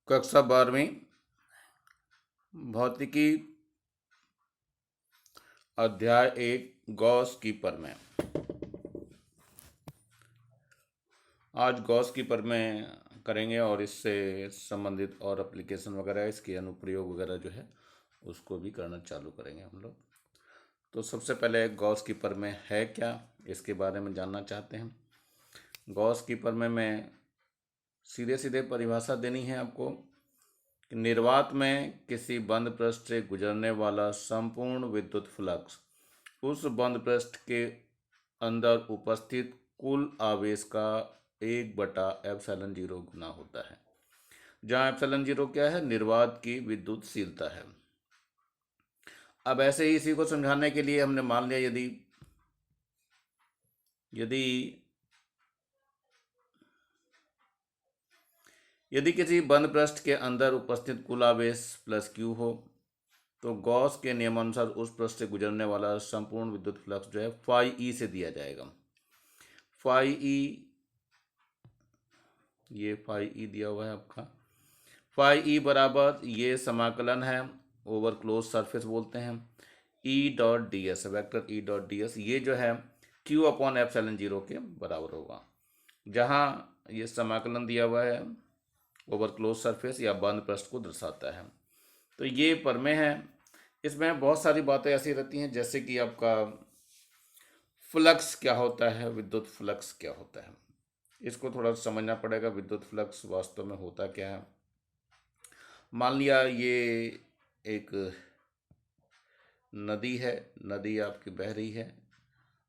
कक्षा 12वीं भौतिकी अध्याय 1 गॉस कीपर में। आज गॉस कीपर में करेंगे और इससे संबंधित और एप्लीकेशन वगैरह, इसके अनुप्रयोग वगैरह जो है उसको भी करना चालू करेंगे हम लोग। तो सबसे पहले गॉस कीपर में है क्या, इसके बारे में जानना चाहते हैं। गॉस कीपर में मैं सीधे सीधे परिभाषा देनी है आपको कि निर्वात में किसी बंद पृष्ठ से गुजरने वाला संपूर्ण विद्युत फ्लक्स उस बंद पृष्ठ के अंदर उपस्थित कुल आवेश का 1/ε0 गुना होता है, जहाँ ε0 क्या है, निर्वात की विद्युतशीलता है। अब ऐसे ही इसी को समझाने के लिए हमने मान लिया यदि यदि यदि किसी बंद पृष्ठ के अंदर उपस्थित कुल आवेश प्लस क्यू हो, तो गॉस के नियमानुसार उस पृष्ठ से गुजरने वाला संपूर्ण विद्युत फ्लक्स जो है फाई ई से दिया जाएगा। फाई ई, ये फाई ई दिया हुआ है आपका। फाई ई बराबर ये समाकलन है, ओवर क्लोज सरफेस बोलते हैं, ई डॉट डी एस, वैक्टर ई डॉट डी एस, ये जो है क्यू अपॉन ε0 के बराबर होगा। जहाँ ये समाकलन दिया हुआ है ओवर क्लोज सरफेस या बंद पृष्ठ को दर्शाता है। तो ये परमेय है। इसमें बहुत सारी बातें ऐसी रहती हैं, जैसे कि आपका फ्लक्स क्या होता है, विद्युत फ्लक्स क्या होता है, इसको थोड़ा समझना पड़ेगा। विद्युत फ्लक्स वास्तव में होता क्या है। मान लिया ये एक नदी है, नदी आपकी बह रही है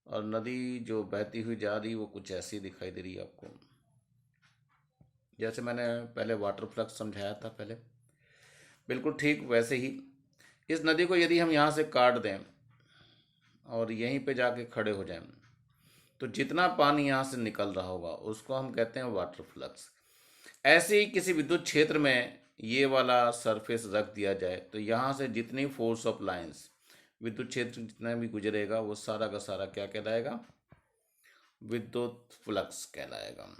और नदी जो बहती हुई जा रही है वो कुछ ऐसी दिखाई दे रही है आपको, जैसे मैंने पहले वाटर फ्लक्स समझाया था पहले, बिल्कुल ठीक वैसे ही इस नदी को यदि हम यहाँ से काट दें और यहीं पे जाके खड़े हो जाएं, तो जितना पानी यहाँ से निकल रहा होगा उसको हम कहते हैं वाटर फ्लक्स। ऐसे ही किसी विद्युत क्षेत्र में ये वाला सरफेस रख दिया जाए तो यहाँ से जितनी फोर्स ऑफ लाइंस विद्युत क्षेत्र जितना भी गुजरेगा वो सारा का सारा क्या कहलाएगा, विद्युत फ्लक्स कहलाएगा।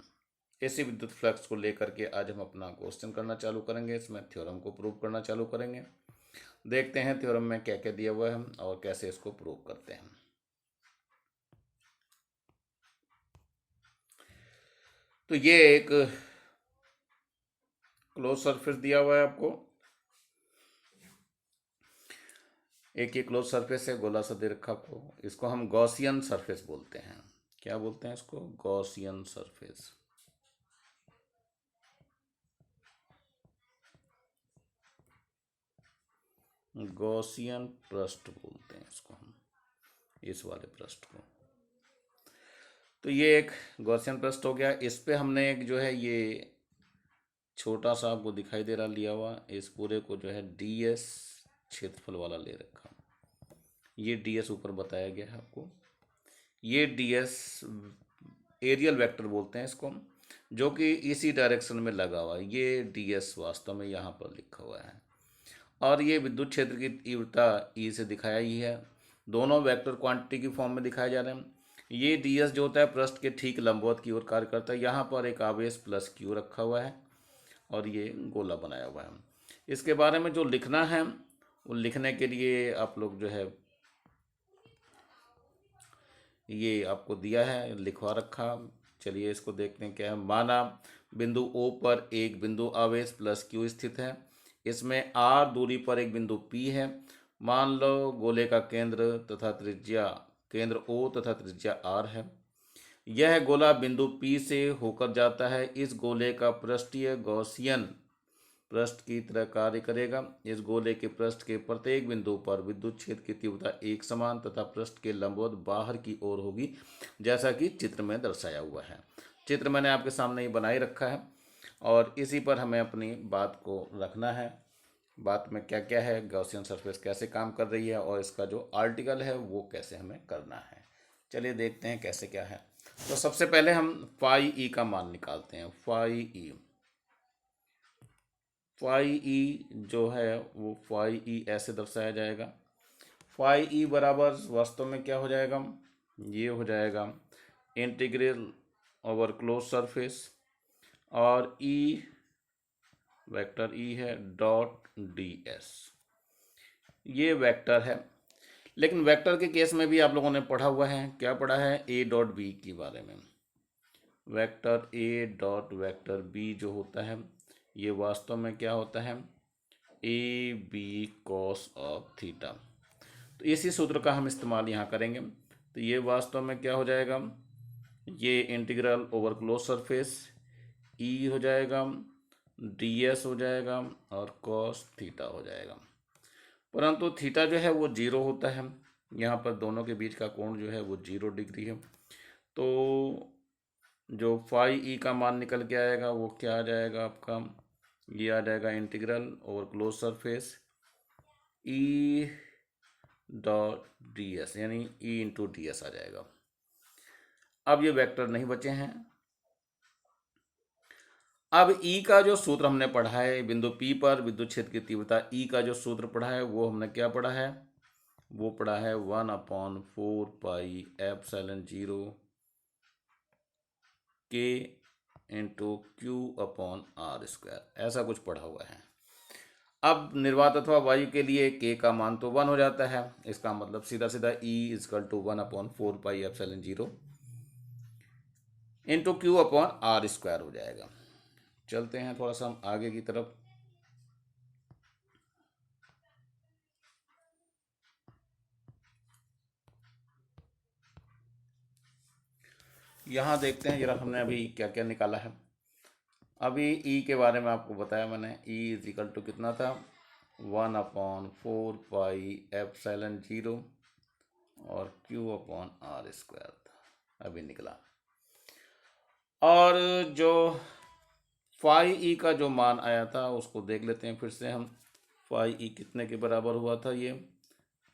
इसी विद्युत फ्लक्स को लेकर के आज हम अपना क्वेश्चन करना चालू करेंगे। इसमें थ्योरम को प्रूव करना चालू करेंगे। देखते हैं थ्योरम में क्या क्या दिया हुआ है और कैसे इसको प्रूव करते हैं। तो ये एक क्लोज सरफेस दिया हुआ है आपको, एक ये क्लोज सरफेस है, गोला सा दे रखा आपको। इसको हम गॉसियन सरफेस बोलते हैं। क्या बोलते हैं इसको? Gaussian surface. गॉसियन पृष्ठ बोलते हैं इसको हम, इस वाले पृष्ठ को। तो ये एक गॉसियन पृष्ठ हो गया। इस पे हमने एक जो है ये छोटा सा आपको दिखाई दे रहा लिया हुआ, इस पूरे को जो है ds क्षेत्रफल वाला ले रखा। ये ds ऊपर बताया गया है आपको। ये ds एरियल वेक्टर बोलते हैं इसको, जो कि इसी डायरेक्शन में लगा हुआ है। ये ds वास्तव में यहाँ पर लिखा हुआ है और ये विद्युत क्षेत्र की तीव्रता E से दिखाया ही है। दोनों वेक्टर क्वांटिटी की फॉर्म में दिखाए जा रहे हैं। ये ds जो होता है पृष्ठ के ठीक लंबवत की ओर कार्य करता है। यहाँ पर एक आवेश प्लस q रखा हुआ है और ये गोला बनाया हुआ है। इसके बारे में जो लिखना है वो लिखने के लिए आप लोग जो है ये आपको दिया है, लिखवा रखा। चलिए इसको देखते हैं क्या है। माना बिंदु O पर एक बिंदु आवेश प्लस Q स्थित है। इसमें R दूरी पर एक बिंदु P है। मान लो गोले का केंद्र तथा त्रिज्या, केंद्र O तथा त्रिज्या R है। यह गोला बिंदु P से होकर जाता है। इस गोले का पृष्ठीय गॉसियन पृष्ठ की तरह कार्य करेगा। इस गोले के पृष्ठ के प्रत्येक बिंदु पर विद्युत क्षेत्र की तीव्रता एक समान तथा पृष्ठ के लंबवत बाहर की ओर होगी, जैसा कि चित्र में दर्शाया हुआ है। चित्र मैंने आपके सामने ही बनाई रखा है और इसी पर हमें अपनी बात को रखना है। बात में क्या क्या है, गॉसियन सरफेस कैसे काम कर रही है और इसका जो आर्टिकल है वो कैसे हमें करना है। चलिए देखते हैं कैसे क्या है। तो सबसे पहले हम फाई ई का मान निकालते हैं। फाई ई, फाई ई जो है वो फाई ई ऐसे दर्शाया जाएगा। फाई ई बराबर वास्तव में क्या हो जाएगा, ये हो जाएगा इंटीग्रल ओवर क्लोज सरफेस और ई वेक्टर ई है डॉट डी एस, ये वेक्टर है। लेकिन वेक्टर के केस में भी आप लोगों ने पढ़ा हुआ है, क्या पढ़ा है, ए डॉट बी के बारे में। Vector A dot vector B जो होता है ये वास्तव में क्या होता है, A B cos of theta. तो इसी सूत्र का हम इस्तेमाल यहाँ करेंगे। तो ये वास्तव में क्या हो जाएगा, ये इंटीग्रल ओवर क्लोज सरफेस ई हो जाएगा, डी एस हो जाएगा और कॉस थीटा हो जाएगा। परंतु थीटा जो है वो 0 होता है, यहाँ पर दोनों के बीच का कोण जो है वो 0 डिग्री है। तो जो फाई ई का मान निकल के आएगा वो क्या आ जाएगा आपका, ये आ जाएगा integral over closed surface E dot D S, यानी ई इंटू डी एस आ जाएगा। अब ये वेक्टर नहीं बचे हैं। अब ई का जो सूत्र हमने पढ़ा है बिंदु पी पर विद्युत क्षेत्र की तीव्रता ई का जो सूत्र पढ़ा है वो हमने क्या पढ़ा है, वो पढ़ा है 1/4 पाई एप्सिलॉन 0 के into Q upon R square, ऐसा कुछ पढ़ा हुआ है। अब निर्वात अथवा वायु के लिए के का मान तो 1 हो जाता है, इसका मतलब सीधा सीधा E is equal to 1/4 pi epsilon 0 into Q upon R square हो जाएगा। चलते हैं थोड़ा सा हम आगे की तरफ। यहाँ देखते हैं जरा हमने अभी क्या क्या निकाला है। अभी ई के बारे में आपको बताया मैंने, ई इज इक्वल टू कितना था, 1/4 पाई एप्सिलॉन 0 और क्यू अपॉन आर स्क्वायर था, अभी निकला। और जो फाई ई का जो मान आया था उसको देख लेते हैं फिर से हम। फाई ई कितने के बराबर हुआ था, ये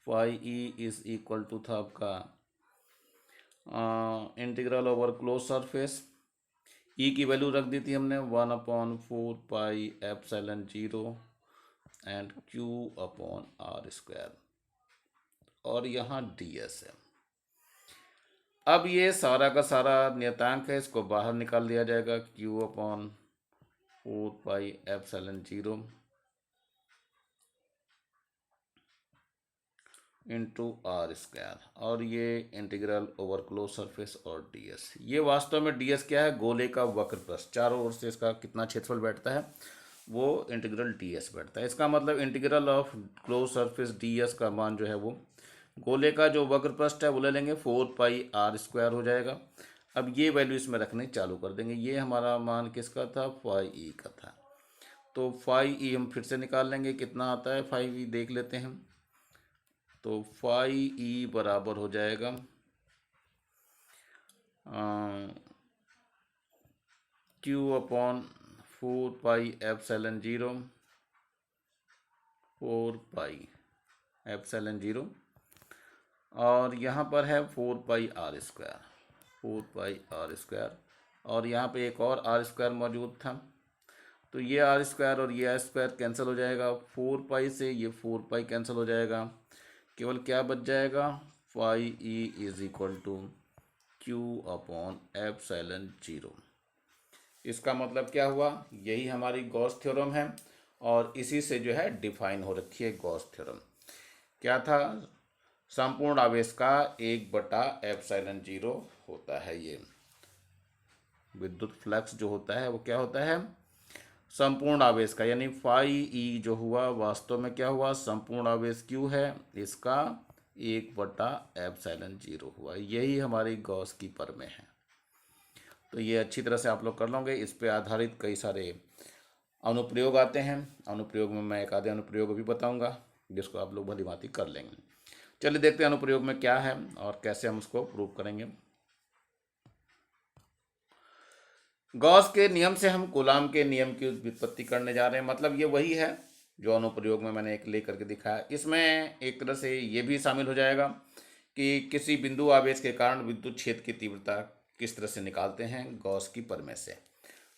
phi E is equal to था आपका integral over closed surface, E की वैल्यू रख दी थी हमने 1/4 pi epsilon 0 and Q upon R square, और यहाँ डी एस है। अब ये सारा का सारा नियतांक है, इसको बाहर निकाल दिया जाएगा, Q upon 4 pi epsilon 0 into R square, और ये इंटीग्रल ओवर क्लोज सरफेस और डी एस। ये वास्तव में डी एस क्या है, गोले का वक्र पृष्ठ, चारों ओर से इसका कितना क्षेत्रफल बैठता है वो इंटीग्रल डी एस बैठता है। इसका मतलब integral of close surface D S का मान जो है वो गोले का जो वक्र पृष्ठ है वो ले लेंगे 4 पाई आर स्क्वायर हो जाएगा। अब ये वैल्यू इसमें रखने चालू कर देंगे। ये हमारा मान किसका था, फाई ई का था। तो फाई ई हम फिर से निकाल लेंगे, कितना आता है फाई ई देख लेते हैं। तो फाई ई बराबर हो जाएगा Q upon 4 pi epsilon 0 4 pi epsilon 0 और यहाँ पर है 4 pi R square 4 pi R square, और यहाँ पे एक और आर स्क्वायर मौजूद था। तो ये आर स्क्वायर और ये आर स्क्वायर कैंसिल हो जाएगा, 4 पाई से ये 4 पाई कैंसिल हो जाएगा, केवल क्या बच जाएगा, phi E is equal to Q upon epsilon 0। इसका मतलब क्या हुआ, यही हमारी गॉस थ्योरम है और इसी से जो है डिफाइन हो रखी है गॉस थ्योरम। क्या था, संपूर्ण आवेश का 1/एप्सिलॉन 0 होता है। ये विद्युत फ्लक्स जो होता है वो क्या होता है, संपूर्ण आवेश का, यानी फाई ई जो हुआ वास्तव में क्या हुआ, संपूर्ण आवेश क्यू है, इसका 1/एप्सिलॉन 0 हुआ। यही हमारी गॉस की प्रमेय है। तो ये अच्छी तरह से आप लोग कर लोगे। इस पे आधारित कई सारे अनुप्रयोग आते हैं। अनुप्रयोग में मैं एक आधे अनुप्रयोग भी बताऊंगा जिसको आप लोग भली भांति कर लेंगे। चलिए देखते हैं अनुप्रयोग में क्या है और कैसे हम उसको प्रूव करेंगे। गॉस के नियम से हम कूलाम के नियम की व्युत्पत्ति करने जा रहे हैं। मतलब ये वही है जो अनुप्रयोग में मैंने एक लेकर के दिखाया। इसमें एक तरह से ये भी शामिल हो जाएगा कि किसी बिंदु आवेश के कारण विद्युत क्षेत्र की तीव्रता किस तरह से निकालते हैं गॉस की प्रमेय से।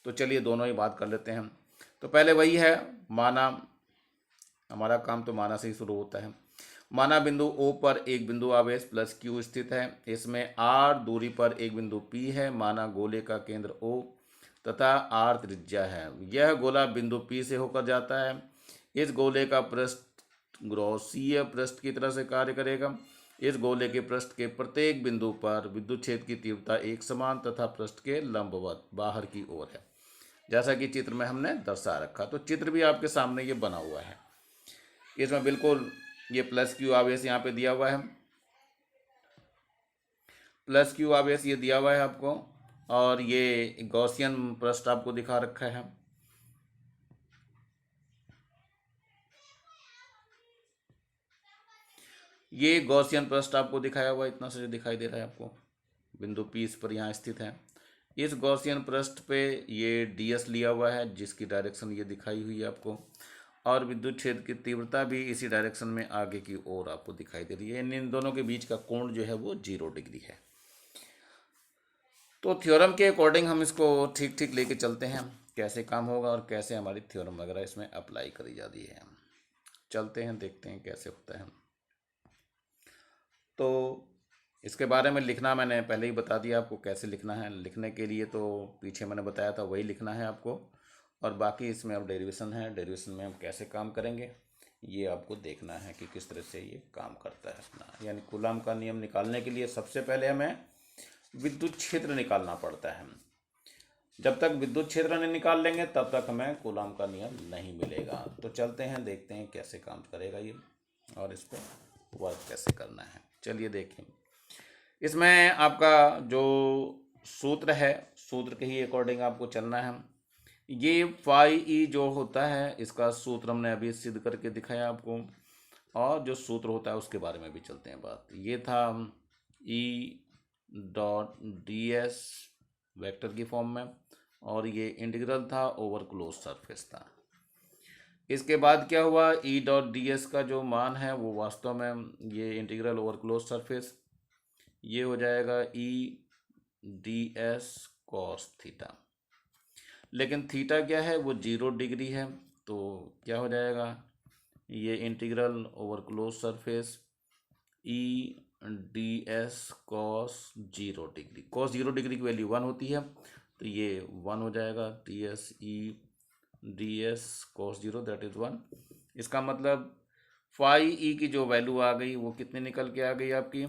तो चलिए दोनों ही बात कर लेते हैं। तो पहले वही है, माना, हमारा काम तो माना से ही शुरू होता है। माना बिंदु O पर एक बिंदु आवेश प्लस Q स्थित है, इसमें R दूरी पर एक बिंदु P है। माना गोले का केंद्र O तथा आर त्रिज्या है। यह गोला बिंदु P से होकर जाता है। इस गोले का पृष्ठ ग्रॉसीय पृष्ठ की तरह से कार्य करेगा। इस गोले के पृष्ठ के प्रत्येक बिंदु पर विद्युत क्षेत्र की तीव्रता एक समान तथा पृष्ठ के लंबवत बाहर की ओर है, जैसा कि चित्र में हमने दर्शा रखा। तो चित्र भी आपके सामने ये बना हुआ है। इसमें बिल्कुल ये प्लस क्यू आवेश यहाँ पे दिया हुआ है, प्लस क्यू आवेश ये दिया हुआ है आपको, और ये गॉसियन पृष्ठ आपको दिखा रखा है। ये गॉसियन पृष्ठ आपको दिखाया हुआ इतना सा जो दिखाई दे रहा है आपको, बिंदु P इस पर यहाँ स्थित है। इस गॉसियन पृष्ठ पे ये ds लिया हुआ है, जिसकी डायरेक्शन ये दिखाई हुई है आपको, और विद्युत क्षेत्र की तीव्रता भी इसी डायरेक्शन में आगे की ओर आपको दिखाई दे रही है। इन दोनों के बीच का कोण जो है वो 0 डिग्री है। तो थ्योरम के अकॉर्डिंग हम इसको ठीक ठीक लेके चलते हैं, कैसे काम होगा और कैसे हमारी थ्योरम वगैरह इसमें अप्लाई करी जाती है। चलते हैं, देखते हैं कैसे होता है। तो इसके बारे में लिखना मैंने पहले ही बता दिया आपको कैसे लिखना है। लिखने के लिए तो पीछे मैंने बताया था वही लिखना है आपको, और बाकी इसमें अब डेरिवेशन है, डेरिवेशन में हम कैसे काम करेंगे ये आपको देखना है कि किस तरह से ये काम करता है अपना। यानी कूलाम का नियम निकालने के लिए सबसे पहले हमें विद्युत क्षेत्र निकालना पड़ता है। जब तक विद्युत क्षेत्र नहीं निकाल लेंगे तब तक हमें कूलाम का नियम नहीं मिलेगा। तो चलते हैं, देखते हैं कैसे काम करेगा ये और इस पर वर्क कैसे करना है। चलिए देखें, इसमें आपका जो सूत्र है, सूत्र के ही अकॉर्डिंग आपको चलना है। ये फाई ई जो होता है इसका सूत्र हमने अभी सिद्ध करके दिखाया आपको, और जो सूत्र होता है उसके बारे में भी चलते हैं बात। ये था ई डॉट डी एस वैक्टर की फॉर्म में, और ये इंटीग्रल था ओवर क्लोज सरफेस था। इसके बाद क्या हुआ, ई डॉट डी एस का जो मान है वो वास्तव में ये इंटीग्रल ओवर क्लोज सरफेस ये हो जाएगा ई डी एस कॉस थीटा, लेकिन थीटा क्या है वो 0 डिग्री है। तो क्या हो जाएगा, ये इंटीग्रल ओवर क्लोज सरफेस ई D S cos 0 degree, cos 0 degree की वैल्यू 1 होती है, तो ये 1 हो जाएगा। T S E D S cos 0 that is 1। इसका मतलब फाई ई की जो वैल्यू आ गई वो कितनी निकल के आ गई आपकी,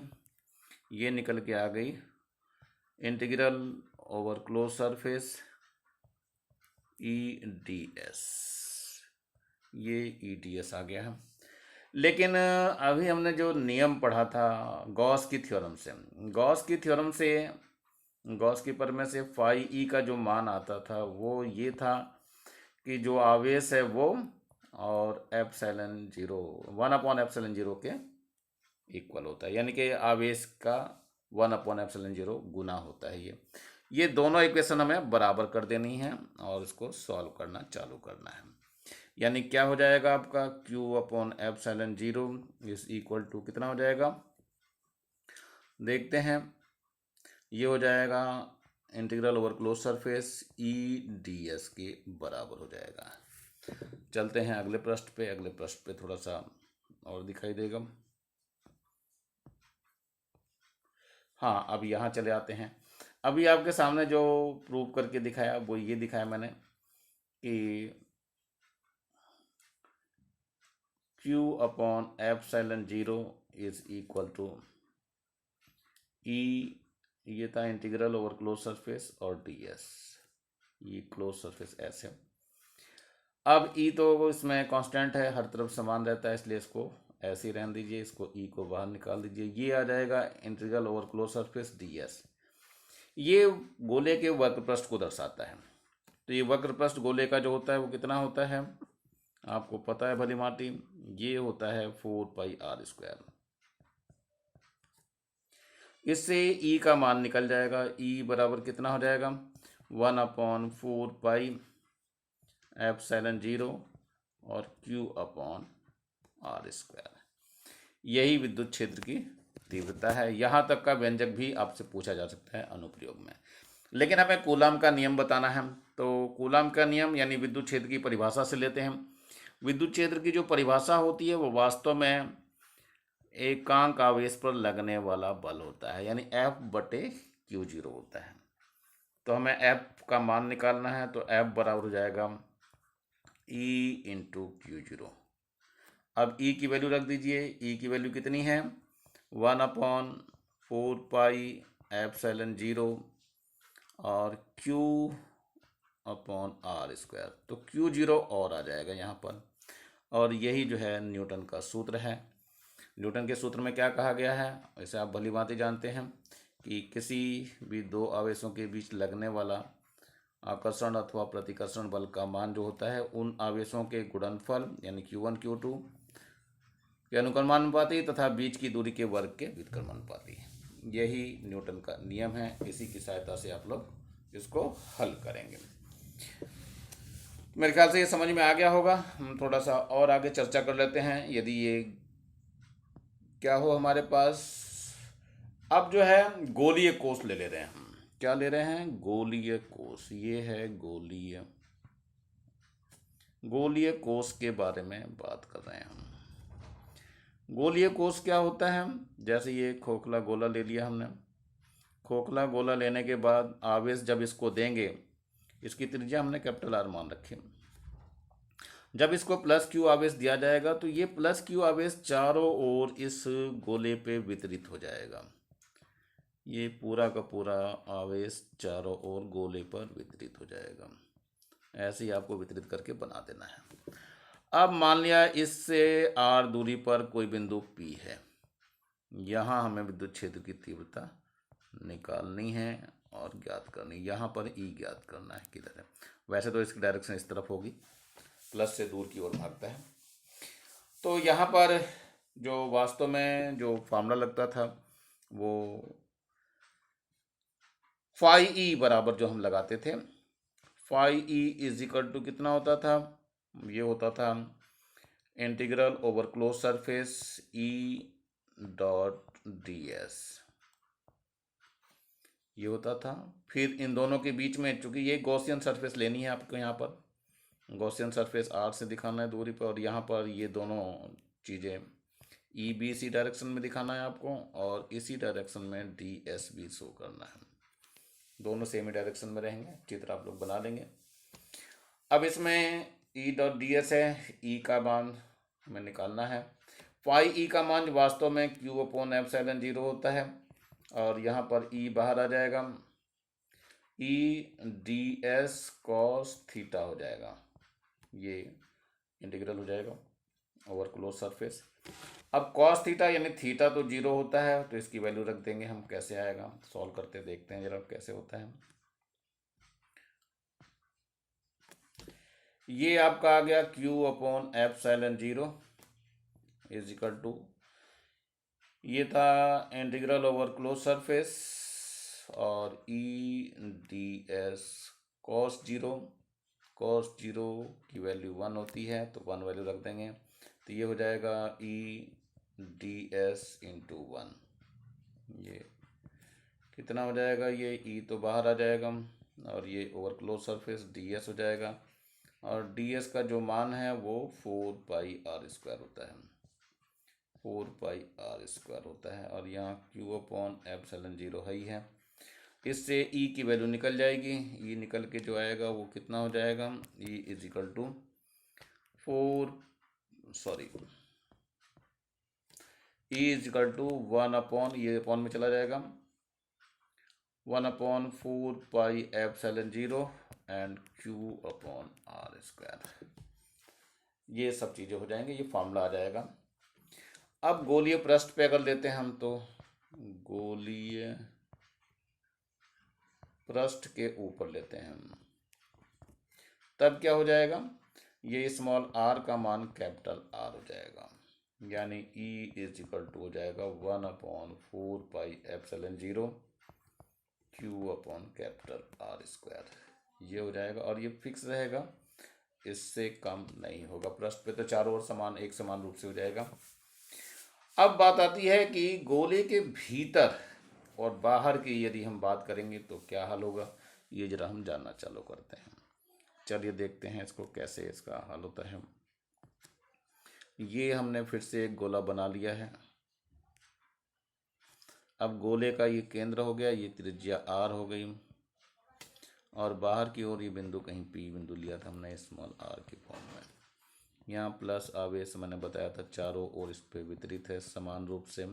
ये निकल के आ गई इंटीग्रल ओवर क्लोज सरफेस ई डी एस, ये ई डी एस आ गया है। लेकिन अभी हमने जो नियम पढ़ा था गॉस की थ्योरम से, गॉस की प्रमेय से फाई ई का जो मान आता था वो ये था कि जो आवेश है वो और एप्सिलॉन 0 1/एप्सिलॉन 0 के इक्वल होता है, यानी कि आवेश का 1/एप्सिलॉन 0 गुना होता है। ये दोनों इक्वेशन हमें बराबर कर देनी है और इसको सॉल्व करना चालू करना है। यानी क्या हो जाएगा आपका Q/एप्सिलॉन 0 इज इक्वल टू कितना हो जाएगा, देखते हैं। ये हो जाएगा इंटीग्रल ओवर क्लोज सरफेस ई डी एस के बराबर हो जाएगा। चलते हैं अगले पृष्ठ पे, अगले पृष्ठ पे थोड़ा सा और दिखाई देगा। हाँ, अब यहाँ चले आते हैं। अभी आपके सामने जो प्रूव करके दिखाया वो ये दिखाया मैंने कि Q/एप्सिलॉन 0 इज इक्वल टू ई, ये था इंटीग्रल ओवर क्लोज सरफेस, और डी एस, ये क्लोज सरफेस एस है। अब ई तो इसमें कांस्टेंट है, हर तरफ समान रहता है, इसलिए इसको ऐसे ही रहने दीजिए, इसको ई को बाहर निकाल दीजिए। ये आ जाएगा integral over closed surface D S. ये गोले के वक्र पृष्ठ को दर्शाता है। तो ये वक्र पृष्ठ गोले का जो होता है वो कितना होता है आपको पता है भली भांति, ये होता है 4πr²। इससे ई का मान निकल जाएगा, ई बराबर कितना हो जाएगा 1/4πε0 और Q/r²। यही विद्युत क्षेत्र की तीव्रता है। यहाँ तक का व्यंजक भी आपसे पूछा जा सकता है अनुप्रयोग में, लेकिन हमें कूलाम का नियम बताना है। तो कूलाम का नियम यानी विद्युत क्षेत्र की परिभाषा से लेते हैं। विद्युत क्षेत्र की जो परिभाषा होती है वो वास्तव में एकांक आवेश पर लगने वाला बल होता है, यानी F/Q0 होता है। तो हमें F का मान निकालना है तो एफ बराबर हो जाएगा ई इंटू क्यू जीरो। अब ई की वैल्यू रख दीजिए। ई की वैल्यू कितनी है? 1/4 पाई एप्सिलॉन 0 और Q अपॉन आर स्क्वायर। तो Q जीरो और आ जाएगा यहाँ पर, और यही जो है न्यूटन का सूत्र है। न्यूटन के सूत्र में क्या कहा गया है, वैसे आप भली भांति जानते हैं कि किसी भी दो आवेशों के बीच लगने वाला आकर्षण अथवा प्रतिकर्षण बल का मान जो होता है उन आवेशों के गुणनफल यानी Q1 Q2 के अनुक्रमानुपाती तथा बीच की दूरी के वर्ग के व्युत्क्रमानुपाती। यही न्यूटन का नियम है। इसी की सहायता से आप लोग इसको हल करेंगे। मेरे ख्याल से ये समझ में आ गया होगा। हम थोड़ा सा और आगे चर्चा कर लेते हैं। यदि ये क्या हो हमारे पास, अब जो है गोलीय कोष ले रहे हैं हम। क्या ले रहे हैं? गोलीय कोष। ये है गोलीय कोष के बारे में बात कर रहे हैं हम। गोलीय कोष क्या होता है? जैसे ये खोखला गोला ले लिया हमने। खोखला गोला लेने के बाद आवेश जब इसको देंगे, इसकी त्रिज्या हमने कैपिटल आर मान रखी। जब इसको प्लस क्यू आवेश दिया जाएगा तो ये प्लस क्यू आवेश चारों ओर इस गोले पे वितरित हो जाएगा। ये पूरा का पूरा आवेश चारों ओर गोले पर वितरित हो जाएगा। ऐसे ही आपको वितरित करके बना देना है। अब मान लिया इससे आर दूरी पर कोई बिंदु P है। यहाँ हमें विद्युत क्षेत्र की तीव्रता निकालनी है और ज्ञात करनी। यहाँ पर E ज्ञात करना है किधर है। वैसे तो इसकी डायरेक्शन इस तरफ होगी, प्लस से दूर की ओर भागता है। तो यहाँ पर जो वास्तव में जो फार्मूला लगता था वो फाई ई बराबर जो हम लगाते थे, phi E is equal to कितना होता था? ये होता था integral over closed surface E dot D S, ये होता था। फिर इन दोनों के बीच में, चूंकि ये गॉसियन सरफेस लेनी है आपको, यहाँ पर गॉसियन सरफेस आर से दिखाना है दूरी पर, और यहाँ पर ये दोनों चीज़ें ई बी इसी डायरेक्शन में दिखाना है आपको, और इसी डायरेक्शन में डी एस भी शो करना है। दोनों सेम ही डायरेक्शन में रहेंगे। चित्र आप लोग बना लेंगे। अब इसमें ई डॉट डी एस है, ई का मान हमें निकालना है। फाई ई का मान वास्तव में Q अपॉन एप्सिलॉन 0 होता है, और यहाँ पर ई बाहर आ जाएगा, ई डी एस कॉस थीटा हो जाएगा। ये इंटीग्रल हो जाएगा ओवर क्लोज सरफेस। अब कॉस थीटा यानी थीटा तो 0 होता है, तो इसकी वैल्यू रख देंगे हम। कैसे आएगा सॉल्व करते देखते हैं जरा कैसे होता है। ये आपका आ गया Q upon epsilon 0 is equal to, ये था इंटीग्रल ओवर क्लोज सरफेस और E D S cos 0। Cos 0 की वैल्यू 1 होती है, तो 1 वैल्यू रख देंगे। तो ये हो जाएगा ई डी एस इंटू 1। ये कितना हो जाएगा? ये ई तो बाहर आ जाएगा, और ये over closed surface D S हो जाएगा, और डी एस का जो मान है वो 4 पाई आर स्क्वायर होता है। 4 पाई आर स्क्वायर होता है, और यहाँ Q अपॉन एप्सिलॉन 0 है ही है। इससे E की वैल्यू निकल जाएगी। E निकल के जो आएगा वो कितना हो जाएगा? E is equal to 1 upon, ये अपॉन में चला जाएगा, 1/4 pi epsilon 0 and Q upon R square. ये सब चीज़ें हो जाएंगे, ये फॉर्मूला आ जाएगा। अब गोलीय पृष्ठ पे अगर लेते हैं हम, तो गोलीय पृष्ठ के ऊपर लेते हैं हम, तब क्या हो जाएगा? ये स्मॉल आर का मान कैपिटल आर हो जाएगा, यानी E इज इक्वल टू हो जाएगा 1/4 pi epsilon 0 Q upon capital R square. ये हो जाएगा, और ये फिक्स रहेगा, इससे कम नहीं होगा। पृष्ठ पे तो चारों ओर समान, एक समान रूप से हो जाएगा। अब बात आती है कि गोले के भीतर और बाहर की यदि हम बात करेंगे तो क्या हल होगा, ये जरा हम जानना चालू करते हैं। चलिए देखते हैं इसको कैसे इसका हल होता है। ये हमने फिर से एक गोला बना लिया है। अब गोले का ये केंद्र हो गया, ये त्रिज्या R हो गई, और बाहर की ओर ये बिंदु कहीं पी बिंदु लिया था हमने स्मॉल आर के फॉर्म में। यहाँ प्लस आवेश मैंने बताया था चारों ओर इस पे वितरित है समान रूप से।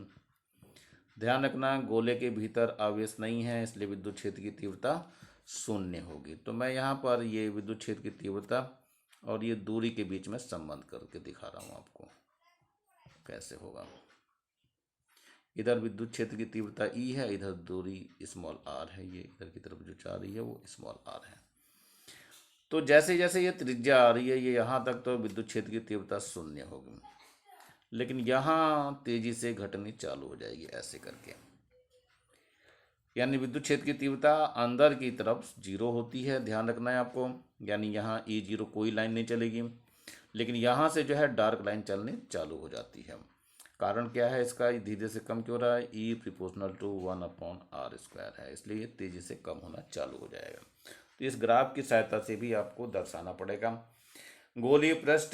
ध्यान रखना गोले के भीतर आवेश नहीं है, इसलिए विद्युत क्षेत्र की तीव्रता शून्य होगी। तो मैं यहाँ पर ये विद्युत क्षेत्र की तीव्रता और ये दूरी के बीच में संबंध करके दिखा रहा हूँ आपको कैसे होगा। इधर विद्युत क्षेत्र की तीव्रता ई है, इधर दूरी स्मॉल आर है, ये इधर की तरफ जो जा रही है वो स्मॉल आर है। तो जैसे जैसे ये त्रिज्या आ रही है ये यहाँ तक तो विद्युत क्षेत्र की तीव्रता शून्य होगी, लेकिन यहाँ तेजी से घटनी चालू हो जाएगी ऐसे करके। यानी विद्युत क्षेत्र की तीव्रता अंदर की तरफ जीरो होती है, ध्यान रखना है आपको। यानी यहाँ ई जीरो कोई लाइन नहीं चलेगी, लेकिन यहाँ से जो है डार्क लाइन चलनी चालू हो जाती है। कारण क्या है इसका, धीरे से कम क्यों रहा है, ई प्रोपोर्शनल टू 1/r² है, इसलिए ये तेजी से कम होना चालू हो जाएगा। तो इस ग्राफ की सहायता से भी आपको दर्शाना पड़ेगा। गोलीय पृष्ठ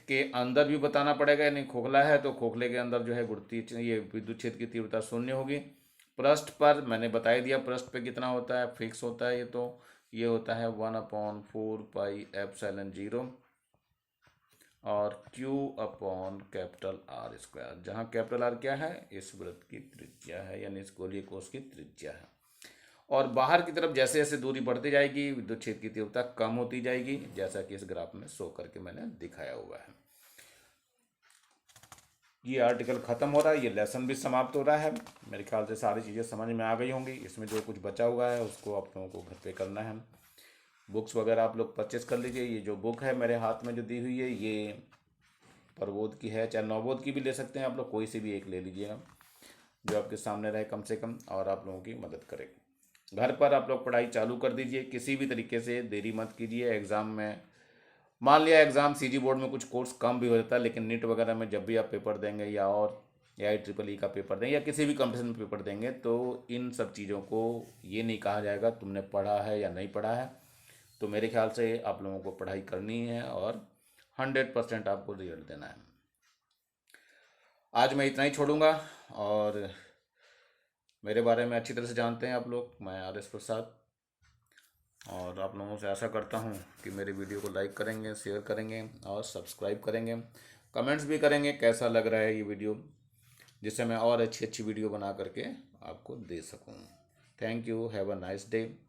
के अंदर भी बताना पड़ेगा, यानी खोखला है तो खोखले के अंदर जो है ये विद्युत क्षेत्र की तीव्रता शून्य होगी। पृष्ठ पर मैंने बता दिया पृष्ठ पे कितना होता है, फिक्स होता है ये होता है 1/4πε0 और Q/R², जहाँ कैपिटल आर क्या है, इस वृत्त की त्रिज्या है, यानी इस गोलीय कोश की त्रिज्या है। और बाहर की तरफ जैसे जैसे दूरी बढ़ती जाएगी विद्युत क्षेत्र की तीव्रता कम होती जाएगी, जैसा कि इस ग्राफ में शो करके मैंने दिखाया हुआ है। ये आर्टिकल खत्म हो रहा है, ये लेसन भी समाप्त हो रहा है। मेरे ख्याल से सारी चीज़ें समझ में आ गई होंगी। इसमें जो कुछ बचा हुआ है उसको आप लोगों को घर पे करना है। बुक्स वगैरह आप लोग परचेस कर लीजिए। ये जो बुक है मेरे हाथ में जो दी हुई है ये प्रबोध की है, चाहे नवबोध की भी ले सकते हैं आप लोग, कोई सी भी एक ले लीजिएगा जो आपके सामने रहे कम से कम, और आप लोगों की मदद करेगा। घर पर आप लोग पढ़ाई चालू कर दीजिए, किसी भी तरीके से देरी मत कीजिए। एग्ज़ाम में मान लिया एग्ज़ाम सीजी बोर्ड में कुछ कोर्स कम भी हो जाता है, लेकिन नीट वगैरह में जब भी आप पेपर देंगे या और IEEE का पेपर देंगे या किसी भी कंपटीशन में पेपर देंगे तो इन सब चीज़ों को ये नहीं कहा जाएगा तुमने पढ़ा है या नहीं पढ़ा है। तो मेरे ख्याल से आप लोगों को पढ़ाई करनी है और 100% आपको रिजल्ट देना है। आज मैं इतना ही छोड़ूंगा, और मेरे बारे में अच्छी तरह से जानते हैं आप लोग, मैं RS प्रसाद, और आप लोगों से आशा करता हूँ कि मेरे वीडियो को लाइक करेंगे, शेयर करेंगे और सब्सक्राइब करेंगे, कमेंट्स भी करेंगे कैसा लग रहा है ये वीडियो, जिससे मैं और अच्छी अच्छी वीडियो बना करके आपको दे सकूँ। Thank you, have a nice day.